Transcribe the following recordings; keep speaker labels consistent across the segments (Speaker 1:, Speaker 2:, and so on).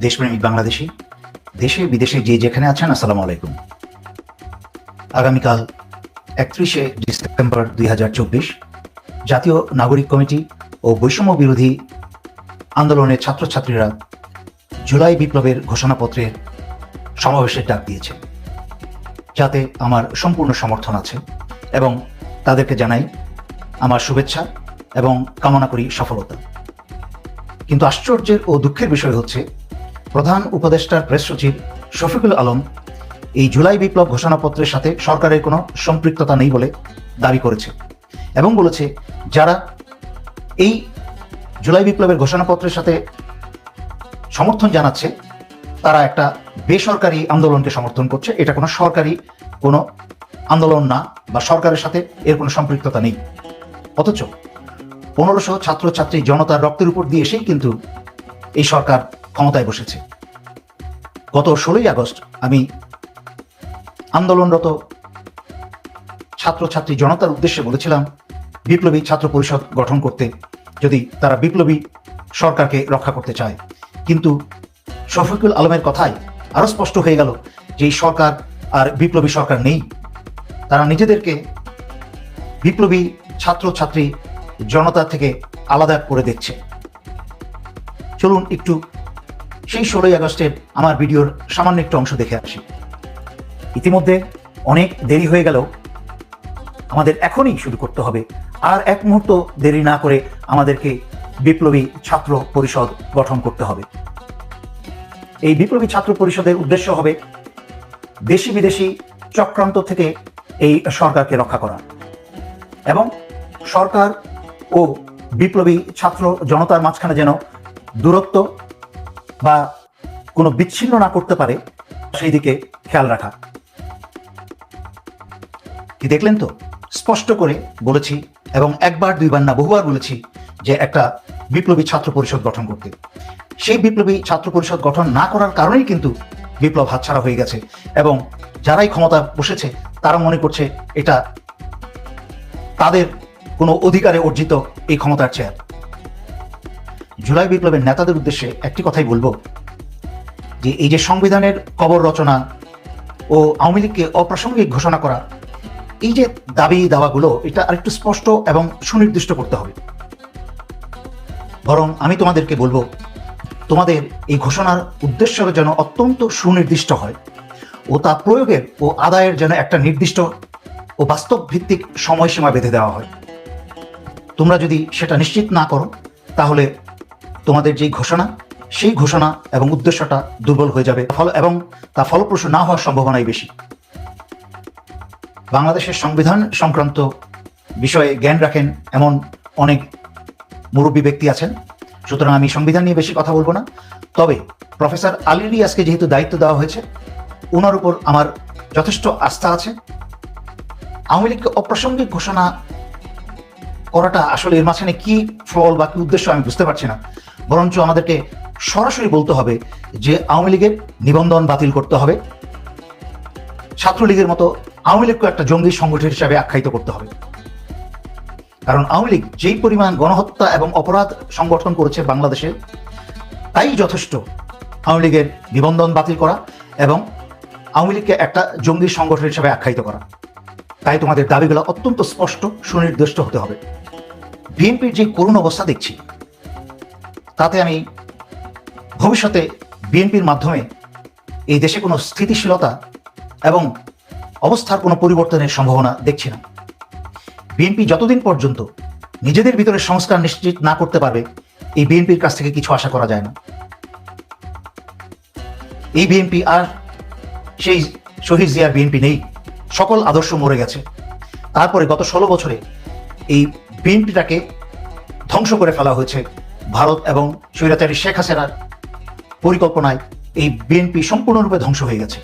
Speaker 1: দেশপ্রেমিক বাংলাদেশী, দেশে বিদেশে যে যেখানে আছেন, আসসালামু আলাইকুম। আগামীকাল 31শে ডিসেম্বর 2024 জাতীয় নাগরিক কমিটি ও বৈষম্য বিরোধী আন্দোলনের ছাত্রছাত্রীরা জুলাই বিপ্লবের ঘোষণাপত্রের সমাবেশের ডাক দিয়েছে, যাতে আমার সম্পূর্ণ সমর্থন আছে এবং তাদেরকে জানাই আমার শুভেচ্ছা এবং কামনা করি সফলতা। কিন্তু আশ্চর্যের ও দুঃখের বিষয় হচ্ছে, প্রধান উপদেষ্টার প্রেস সচিব শফিকুল আলম এই জুলাই বিপ্লব ঘোষণাপত্রের সাথে সরকারের কোনো সম্পৃক্ততা নেই বলে দাবি করেছে এবং বলেছে যারা এই জুলাই বিপ্লবের ঘোষণাপত্রের সাথে সমর্থন জানাচ্ছে তারা একটা বেসরকারি আন্দোলনকে সমর্থন করছে। এটা কোনো সরকারি কোনো আন্দোলন না, বা সরকারের সাথে এর কোনো সম্পৃক্ততা নেই। অথচ 1500 ছাত্রছাত্রী জনতার রক্তের উপর দিয়ে এসেই কিন্তু এই সরকার ক্ষমতায় বসেছে। গত 16ই আগস্ট আমি আন্দোলনরত ছাত্রছাত্রী জনতার উদ্দেশ্যে বলেছিলাম বিপ্লবী ছাত্র পরিষদ গঠন করতে, যদি তারা বিপ্লবী সরকারকে রক্ষা করতে চায়। কিন্তু শফিকুল আলমের কথায় আরো স্পষ্ট হয়ে গেল যে এই সরকার আর বিপ্লবী সরকার নেই। তারা নিজেদেরকে বিপ্লবী ছাত্রছাত্রী জনতা থেকে আলাদা করে দেখছে। চলুন একটু সেই 16ই আগস্টের আমার ভিডিওর সামান্য একটু অংশ দেখে আসি। ইতিমধ্যে অনেক দেরি হয়ে গেল, আমাদের এখনই শুরু করতে হবে। আর এক মুহূর্ত দেরি না করে আমাদেরকে বিপ্লবী ছাত্র পরিষদ গঠন করতে হবে। এই বিপ্লবী ছাত্র পরিষদের উদ্দেশ্য হবে দেশি বিদেশি চক্রান্ত থেকে এই সরকারকে রক্ষা করা এবং সরকার ও বিপ্লবী ছাত্র জনতার মাঝখানে যেন দূরত্ব বা কোনো বিচ্ছিন্ন না করতে পারে সেই দিকে খেয়াল রাখা। কি দেখলেন তো, স্পষ্ট করে বলেছি এবং একবার দুইবার না বহুবার বলেছি যে একটা বিপ্লবী ছাত্র পরিষদ গঠন করতে। সেই বিপ্লবী ছাত্র পরিষদ গঠন না করার কারণেই কিন্তু বিপ্লব হাতছাড়া হয়ে গেছে এবং যারাই ক্ষমতা বসেছে তারা মনে করছে এটা তাদের কোনো অধিকারে অর্জিত এই ক্ষমতার চেয়ার। জুলাই বিপ্লবের নেতাদের উদ্দেশ্যে একটি কথাই বলবো যে এই যে সংবিধানের কবর রচনা ও আওয়ামী লীগকে অপ্রাসঙ্গিক ঘোষণা করা, এই যে দাবি দাওয়াগুলো, এটা আরেকটু স্পষ্ট এবং সুনির্দিষ্ট করতে হবে। বরং আমি তোমাদেরকে বলবো, তোমাদের এই ঘোষণার উদ্দেশ্য যেন অত্যন্ত সুনির্দিষ্ট হয় ও তা প্রয়োগের ও আদায়ের যেন একটা নির্দিষ্ট ও বাস্তব ভিত্তিক সময়সীমা বেঁধে দেওয়া হয়। তোমরা যদি সেটা নিশ্চিত না করো তাহলে তোমাদের যেই ঘোষণা, সেই ঘোষণা এবং উদ্দেশ্যটা দুর্বল হয়ে যাবে এবং তা ফলপ্রসূ না হওয়ার সম্ভাবনাই বেশি। বাংলাদেশের সংবিধান সংক্রান্ত বিষয়ে জ্ঞান রাখেন এমন অনেক মুরব্বী ব্যক্তি আছেন, সুতরাং আমি সংবিধান নিয়ে বেশি কথা বলবো না। তবে প্রফেসর আলী রিয়াজকে যেহেতু দায়িত্ব দেওয়া হয়েছে, ওনার উপর আমার যথেষ্ট আস্থা আছে। আওয়ামী লীগকে অপ্রাসঙ্গিক ঘোষণা করাটা আসলে এর মাঝখানে কি ফল বা কি উদ্দেশ্য আমি বুঝতে পারছি না। বরঞ্চ আমাদেরকে সরাসরি বলতে হবে যে আওয়ামী লীগের নিবন্ধন বাতিল করতে হবে, ছাত্রলীগের মতো আওয়ামী লীগকে একটা জঙ্গি সংগঠন হিসাবে আখ্যায়িত করতে হবে। কারণ আওয়ামী লীগ যেই পরিমাণ গণহত্যা এবং অপরাধ সংগঠন করেছে বাংলাদেশে, তাই যথেষ্ট আওয়ামী লীগের নিবন্ধন বাতিল করা এবং আওয়ামী লীগকে একটা জঙ্গি সংগঠন হিসাবে আখ্যায়িত করা। তাই তোমাদের দাবিগুলো অত্যন্ত স্পষ্ট সুনির্দিষ্ট হতে হবে। বিএনপির যে করুণ অবস্থা দেখছি, তাতে আমি ভবিষ্যতে বিএনপির মাধ্যমে এই দেশে কোনো স্থিতিশীলতা এবং অবস্থার কোনো পরিবর্তনের সম্ভাবনা দেখছি না। বিএনপি যতদিন পর্যন্ত নিজেদের ভিতরে সংস্কার নিশ্চিত না করতে পারবে, এই বিএনপির কাছ থেকে কিছু আশা করা যায় না। এই বিএনপি আর সেই শহীদ জিয়ার বিএনপি নেই, সকল আদর্শ মরে গেছে। তারপরে গত 16 বছরে এই বিএনপিটাকে ধ্বংস করে ফেলা হয়েছে ভারত এবং স্বৈরাচারী শেখ হাসিনার পরিকল্পনায়। এই বিএনপি সম্পূর্ণরূপে ধ্বংস হয়ে গেছে।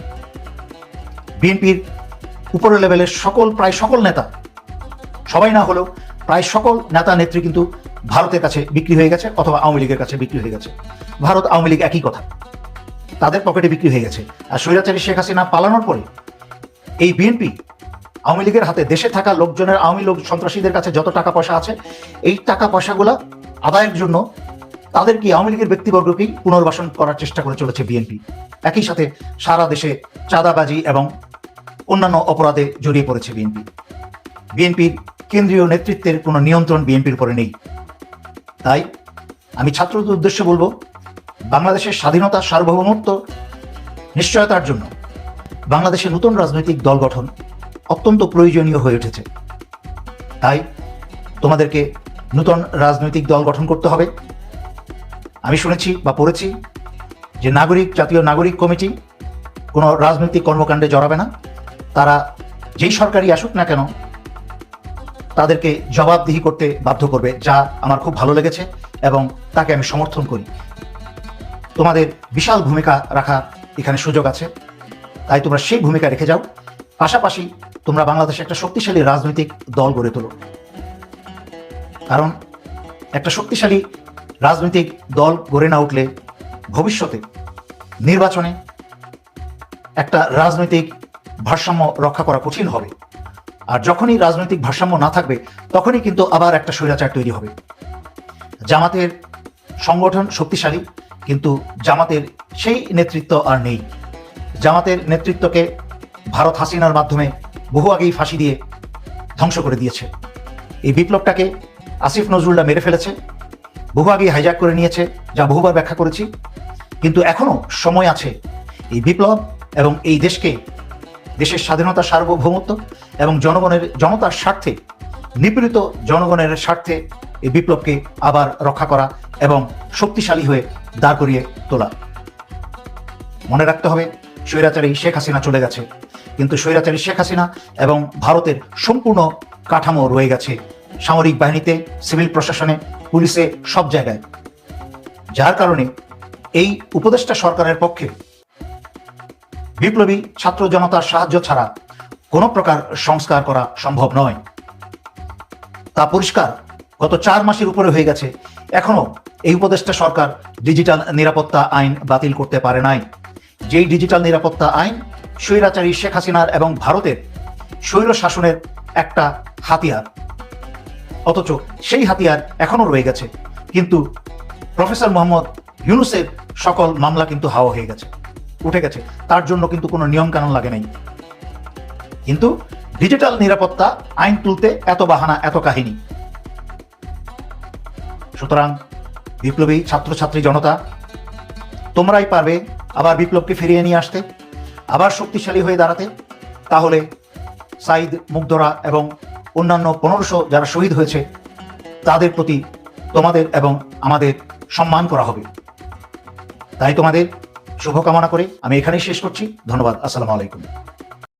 Speaker 1: বিএনপির উপরের লেভেলের প্রায় সকল নেতা, সবাই না হলেও প্রায় সকল নেতা নেত্রী কিন্তু ভারতের কাছে বিক্রি হয়ে গেছে অথবা আওয়ামী লীগের কাছে বিক্রি হয়ে গেছে। ভারত আওয়ামী লীগ একই কথা, তাদের পকেটে বিক্রি হয়ে গেছে। আর স্বৈরাচারী শেখ হাসিনা পালানোর পরে এই বিএনপি আওয়ামী লীগের হাতে, দেশে থাকা লোকজনের, আওয়ামী লোক সন্ত্রাসীদের কাছে যত টাকা পয়সা আছে, এই টাকা পয়সাগুলো আদায়ের জন্য তাদেরকে আওয়ামী লীগের ব্যক্তিবর্গকেই পুনর্বাসন করার চেষ্টা করে চলেছে বিএনপি। একই সাথে সারা দেশে চাঁদাবাজি এবং অন্যান্য অপরাধে জড়িয়ে পড়েছে বিএনপি। বিএনপির কেন্দ্রীয় নেতৃত্বের কোনো নিয়ন্ত্রণ বিএনপির উপরে নেই। তাই আমি ছাত্রদের উদ্দেশ্যে বলবো, বাংলাদেশের স্বাধীনতা সার্বভৌমত্ব নিশ্চয়তার জন্য বাংলাদেশে নতুন রাজনৈতিক দল গঠন অত্যন্ত প্রয়োজনীয় হয়ে উঠেছে। তাই তোমাদেরকে নতুন রাজনৈতিক দল গঠন করতে হবে। আমি শুনেছি বা পড়েছি যে জাতীয় নাগরিক কমিটি কোনো রাজনৈতিক কর্মকাণ্ডে জড়াবে না। তারা যেই সরকারই আসুক না কেন তাদেরকে জবাবদিহি করতে বাধ্য করবে, যা আমার খুব ভালো লেগেছে এবং তাকে আমি সমর্থন করি। তোমাদের বিশাল ভূমিকা রাখা এখানে সুযোগ আছে, তাই তোমরা সেই ভূমিকা রেখে যাও। পাশাপাশি তোমরা বাংলাদেশে একটা শক্তিশালী রাজনৈতিক দল গড়ে তোলো, কারণ একটা শক্তিশালী রাজনৈতিক দল গড়ে না উঠলে ভবিষ্যতে নির্বাচনে একটা রাজনৈতিক ভারসাম্য রক্ষা করা কঠিন হবে। আর যখনই রাজনৈতিক ভারসাম্য না থাকবে তখনই কিন্তু আবার একটা স্বৈরাচার তৈরি হবে। জামাতের সংগঠন শক্তিশালী, কিন্তু জামাতের সেই নেতৃত্ব আর নেই। জামাতের নেতৃত্বকে ভারত হাসিনার মাধ্যমে বহু আগেই ফাঁসি দিয়ে ধ্বংস করে দিয়েছে। এই বিপ্লবটাকে আসিফ নজরুলরা মেরে ফেলেছে, বহু আগেই হাইজ্যাক করে নিয়েছে, যা বহুবার ব্যাখ্যা করেছি। কিন্তু এখনো সময় আছে এই বিপ্লব এবং এই দেশের স্বাধীনতা সার্বভৌমত্ব এবং জনতার স্বার্থে, নিপীড়িত জনগণের স্বার্থে এই বিপ্লবকে আবার রক্ষা করা এবং শক্তিশালী হয়ে দাঁড় করিয়ে তোলা। মনে রাখতে হবে, স্বৈরাচারী শেখ হাসিনা চলে গেছে, কিন্তু স্বৈরাচারী শেখ হাসিনা এবং ভারতের সম্পূর্ণ কাঠামো রয়ে গেছে সামরিক বাহিনীতে, সিভিল প্রশাসনে, পুলিশে, সব জায়গায়। যার কারণে এই উপদেষ্টা সরকারের পক্ষে বিপ্লবী ছাত্র জনতার সাহায্য ছাড়া কোনো প্রকার সংস্কার করা সম্ভব নয়। তা পরিষ্কার, গত 4 মাসের উপরে হয়ে গেছে, এখনো এই উপদেষ্টা সরকার ডিজিটাল নিরাপত্তা আইন বাতিল করতে পারে নাই। যেই ডিজিটাল নিরাপত্তা আইন স্বৈরাচারী শেখ হাসিনার এবং ভারতের স্বৈর শাসনের একটা হাতিয়ার, অথচ সেই হাতিয়ার এখনো রয়ে গেছে। কিন্তু প্রফেসর মোহাম্মদ ইউনূসের সকল মামলা কিন্তু হাওয়া হয়ে গেছে, উঠে গেছে। তার জন্য কিন্তু কোনো নিয়ম কানুন লাগে নাই। কিন্তু ডিজিটাল নিরাপত্তা আইন তুলতে এত বাহানা, এত কাহিনী। সুতরাং বিপ্লবী ছাত্রছাত্রী জনতা, তোমরাই পারবে আবার বিপ্লবকে ফিরিয়ে নিয়ে আসতে, আবার শক্তিশালী হয়ে দাঁড়াতে। তাহলে সাইদ, মুগ্ধরা এবং অন্যান্য 1500 যারা শহীদ হয়েছে তাদের প্রতি তোমাদের এবং আমাদের সম্মান করা হবে। তাই তোমাদের শুভকামনা করে আমি এখানেই শেষ করছি। ধন্যবাদ। আসসালামু আলাইকুম।